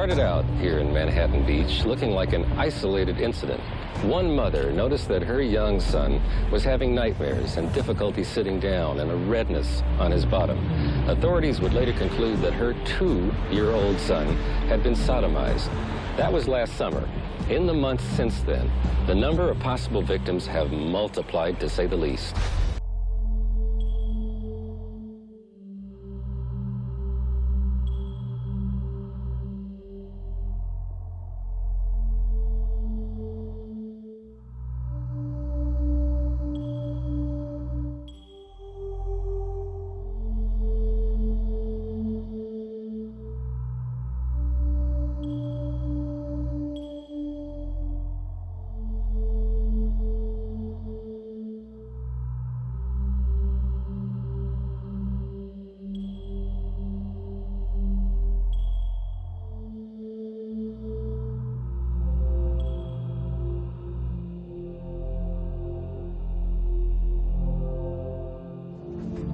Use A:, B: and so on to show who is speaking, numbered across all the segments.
A: started out here in Manhattan Beach looking like an isolated incident. One mother noticed that her young son was having nightmares and difficulty sitting down and a redness on his bottom. Authorities would later conclude that her 2-year-old son had been sodomized. That was last summer. In the months since then, the number of possible victims have multiplied, to say the least.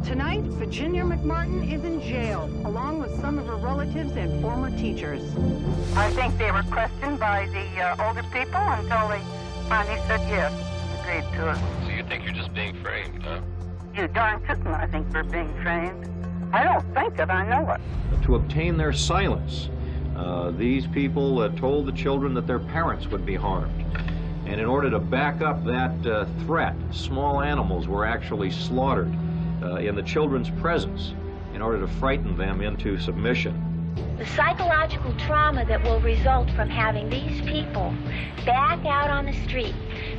B: Tonight, Virginia McMartin is in jail, along with some of her relatives and former teachers.
C: I think they were questioned by the older people until they finally said yes, agreed to it.
A: So you think you're just being framed, huh?
C: You darn tootin' I think we're being framed. I don't think it, I know it.
D: To obtain their silence, these people told the children that their parents would be harmed. And in order to back up that threat, small animals were actually slaughtered in the children's presence in order to frighten them into submission.
E: The psychological trauma that will result from having these people back out on the street,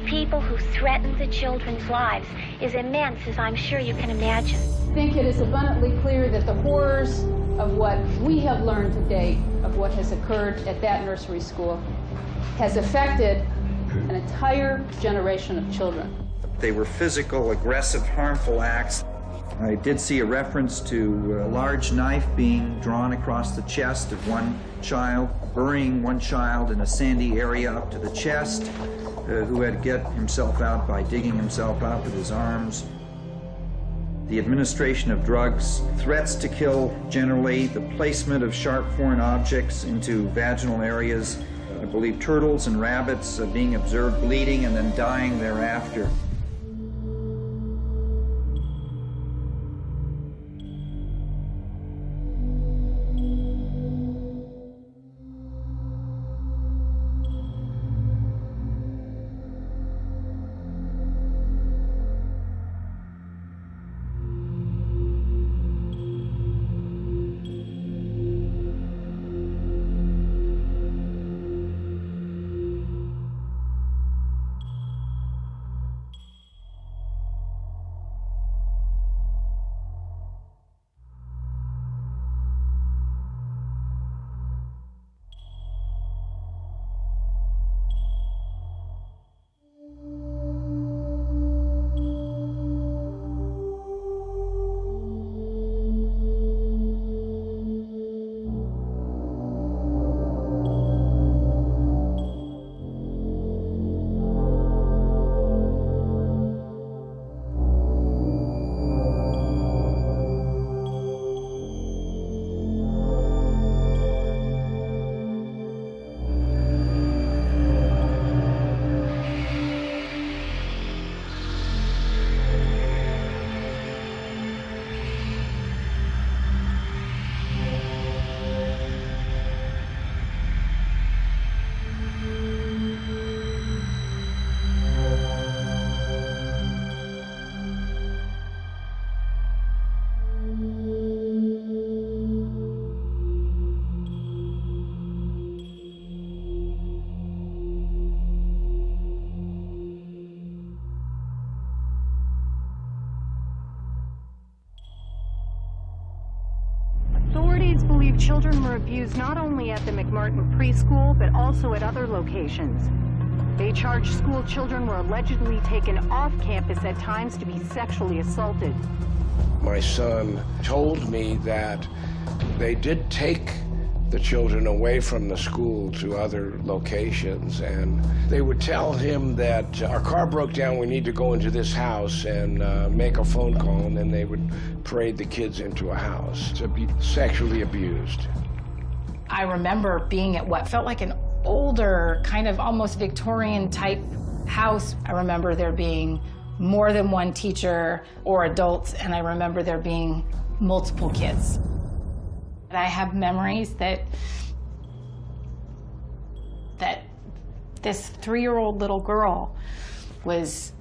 E: people who threaten the children's lives, is immense, as I'm sure you can imagine.
F: I think it is abundantly clear that the horrors of what we have learned to date, of what has occurred at that nursery school, has affected an entire generation of children.
G: They were physical, aggressive, harmful acts. I did see a reference to a large knife being drawn across the chest of one child, burying one child in a sandy area up to the chest, who had to get himself out by digging himself out with his arms. The administration of drugs, threats to kill generally, the placement of sharp foreign objects into vaginal areas, I believe turtles and rabbits being observed bleeding and then dying thereafter.
B: Believe children were abused not only at the McMartin preschool, but also at other locations. They charge school children were allegedly taken off campus at times to be sexually assaulted.
H: My son told me that they did take the children away from the school to other locations, and they would tell him that our car broke down, we need to go into this house and make a phone call, and then they would parade the kids into a house to be sexually abused.
I: I remember being at what felt like an older, kind of almost Victorian type house. I remember there being more than one teacher or adults, and I remember there being multiple kids. And I have memories that this 3-year-old little girl was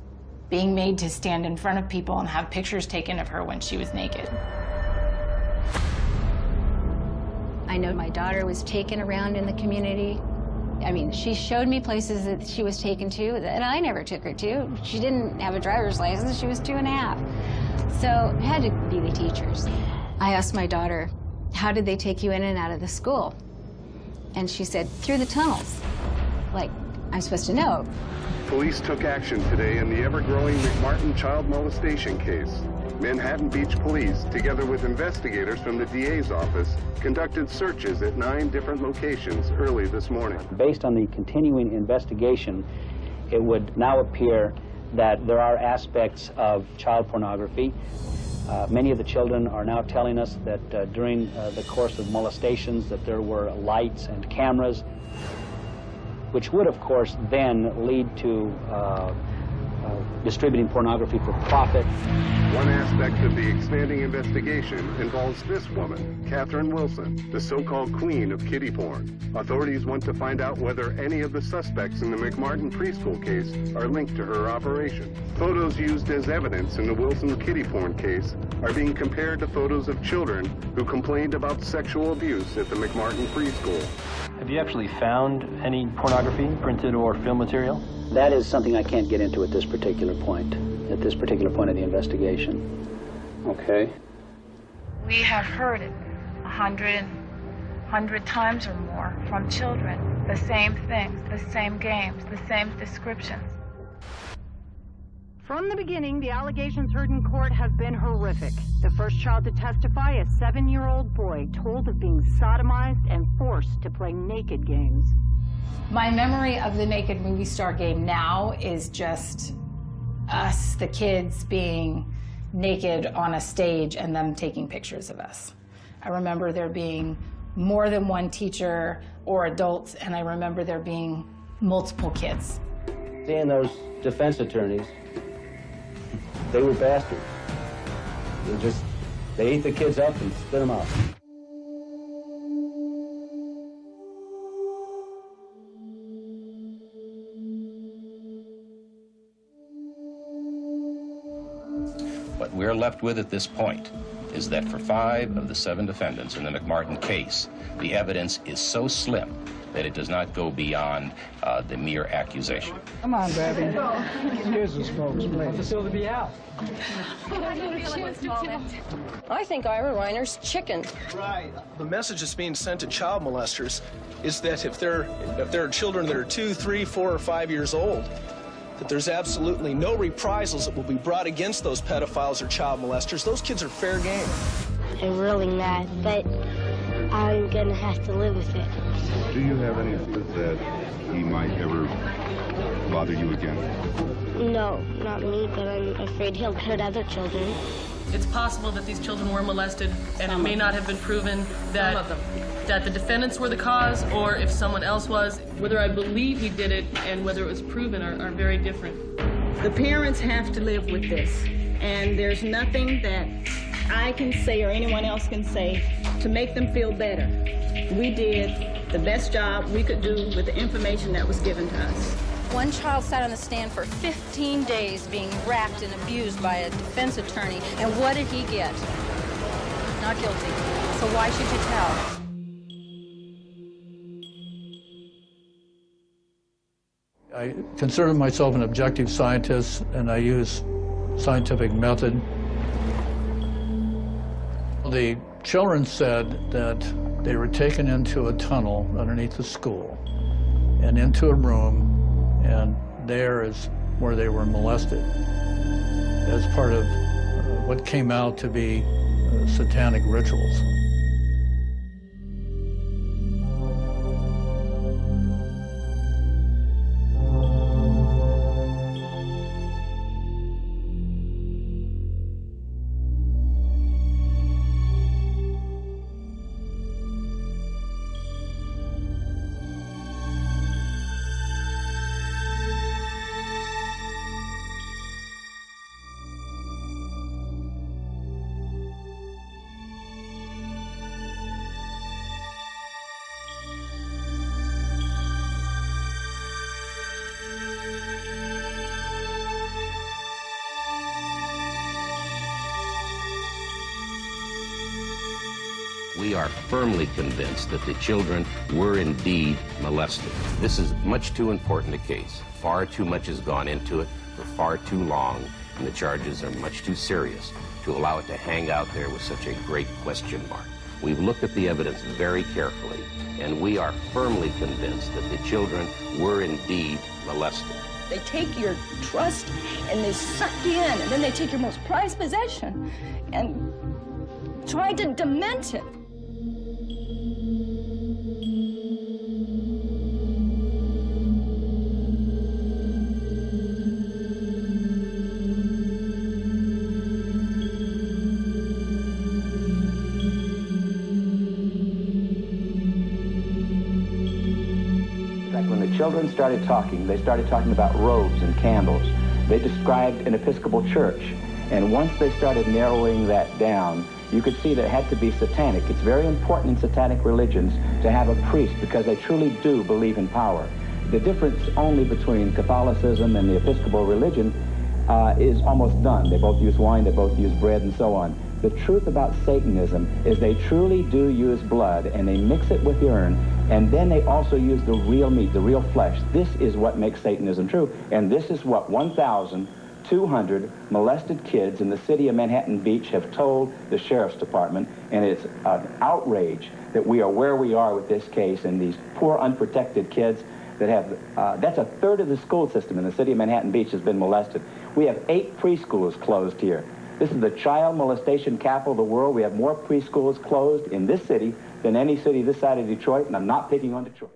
I: being made to stand in front of people and have pictures taken of her when she was naked.
J: I know my daughter was taken around in the community. I mean, she showed me places that she was taken to that I never took her to. She didn't have a driver's license. She was 2.5. So it had to be the teachers. I asked my daughter, how did they take you in and out of the school? And she said, through the tunnels. Like, I'm supposed to know.
K: Police took action today in the ever-growing McMartin child molestation case. Manhattan Beach Police, together with investigators from the DA's office, conducted searches at 9 different locations early this morning.
L: Based on the continuing investigation, it would now appear that there are aspects of child pornography. Many of the children are now telling us that during the course of molestations that there were lights and cameras, which would, of course, then lead to distributing pornography for profit.
K: One aspect of the expanding investigation involves this woman, Catherine Wilson, the so-called queen of kiddie porn. Authorities want to find out whether any of the suspects in the McMartin preschool case are linked to her operation. Photos used as evidence in the Wilson kiddie porn case are being compared to photos of children who complained about sexual abuse at the McMartin preschool.
M: Have you actually found any pornography, printed or film material?
L: That is something I can't get into at this particular point of the investigation. Okay.
N: We have heard it 100 times or more from children. The same things, the same games, the same descriptions.
B: From the beginning, the allegations heard in court have been horrific. The first child to testify, a 7-year-old boy, told of being sodomized and forced to play naked games.
I: My memory of the Naked Movie Star game now is just us, the kids, being naked on a stage and them taking pictures of us. I remember there being more than one teacher or adults, and I remember there being multiple kids.
L: Seeing those defense attorneys, they were bastards. They ate the kids up and spit them out.
O: What we're left with at this point is that for 5 of the 7 defendants in the McMartin case, the evidence is so slim that it does not go beyond the mere accusation.
P: Come on, baby. Excuse us, folks, please.
Q: It's still to be out.
R: I think Ira Reiner's chicken.
Q: Right. The message that's being sent to child molesters is that if there are children that are 2, 3, 4, or 5 years old, that there's absolutely no reprisals that will be brought against those pedophiles or child molesters. Those kids are fair game.
S: I'm really mad, but I'm gonna have to live with it.
K: Do you have any fear that he might ever bother you again?
S: No, not me, but I'm afraid he'll hurt other children.
T: It's possible that these children were molested, and it may not have been proven that the defendants were the cause, or if someone else was. Whether I believe he did it and whether it was proven are very different.
U: The parents have to live with this, and there's nothing that I can say or anyone else can say to make them feel better. We did the best job we could do with the information that was given to us.
R: One child sat on the stand for 15 days being racked and abused by a defense attorney, and what did he get? Not guilty. So why should you tell?
V: I consider myself an objective scientist, and I use scientific method. The children said that they were taken into a tunnel underneath the school and into a room, and there is where they were molested as part of what came out to be satanic rituals.
O: We are firmly convinced that the children were indeed molested. This is much too important a case. Far too much has gone into it for far too long, and the charges are much too serious to allow it to hang out there with such a great question mark. We've looked at the evidence very carefully, and we are firmly convinced that the children were indeed molested.
A: They take your trust and they suck you in, and then they take your most prized possession and try to dement it.
C: Children started talking. They started talking about robes and candles. They described an Episcopal church. And once they started narrowing that down, you could see that it had to be satanic. It's very important in satanic religions to have a priest because they truly do believe in power. The difference only between Catholicism and the Episcopal religion is almost done. They both use wine, they both use bread, and so on. The truth about Satanism is they truly do use blood, and they mix it with urine, and then they also use the real meat, the real flesh. This is what makes Satanism true, and this is what 1,200 molested kids in the city of Manhattan Beach have told the Sheriff's Department, and it's an outrage that we are where we are with this case, and these poor unprotected kids that have, that's a third of the school system in the city of Manhattan Beach has been molested. We have 8 preschools closed here. This is the child molestation capital of the world. We have more preschools closed in this city than any city this side of Detroit, and I'm not picking on Detroit.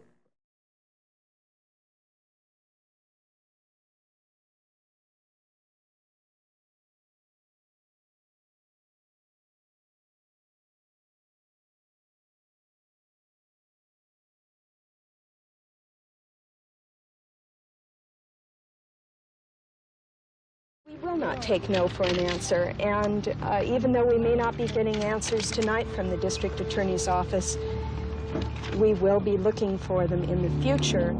W: We will not take no for an answer, and even though we may not be getting answers tonight from the District Attorney's Office, we will be looking for them in the future.